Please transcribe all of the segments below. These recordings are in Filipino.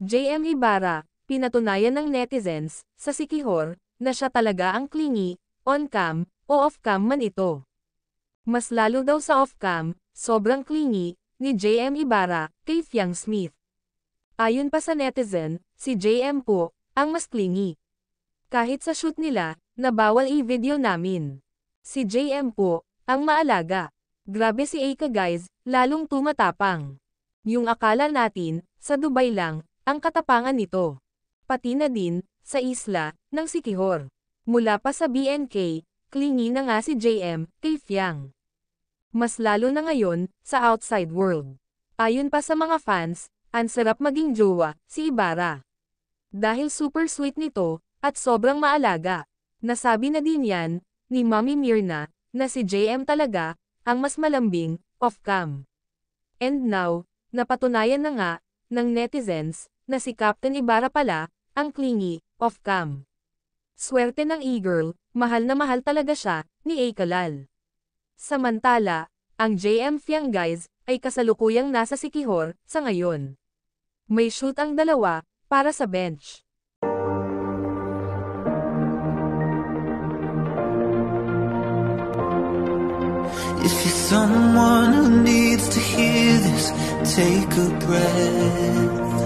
JM Ibarra, pinatunayan ng netizens, sa Sikihor, na siya talaga ang clingy, on-cam, o off-cam man ito. Mas lalo daw sa off-cam, sobrang clingy, ni JM Ibarra, kay Fiang Smith. Ayon pa sa netizen, si JM po, ang mas clingy. Kahit sa shoot nila, na bawal i-video namin. Si JM po, ang maalaga. Grabe si Aika guys, lalong tumatapang. Yung akala natin, sa Dubai lang, ang katapangan nito. Pati na din, sa isla, ng Sikihor. Mula pa sa BNK, clingy na nga si JM, kay Fiang. Mas lalo na ngayon, sa outside world. Ayon pa sa mga fans, ang sarap maging jowa, si Ibarra. Dahil super sweet nito, at sobrang maalaga. Nasabi na din yan, ni Mami Mirna, na si JM talaga, ang mas malambing, off-cam. And now, napatunayan na nga, ng netizens, na si Captain Ibarra pala, ang clingy, off-cam. Swerte ng e-girl, mahal na mahal talaga siya, ni Aika Lal. Samantala, ang JM Fiang guys, ay kasalukuyang nasa Sikihor, sa ngayon. May shoot ang dalawa, para sa bench. If you're someone who needs to hear this, take a breath.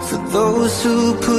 For those who put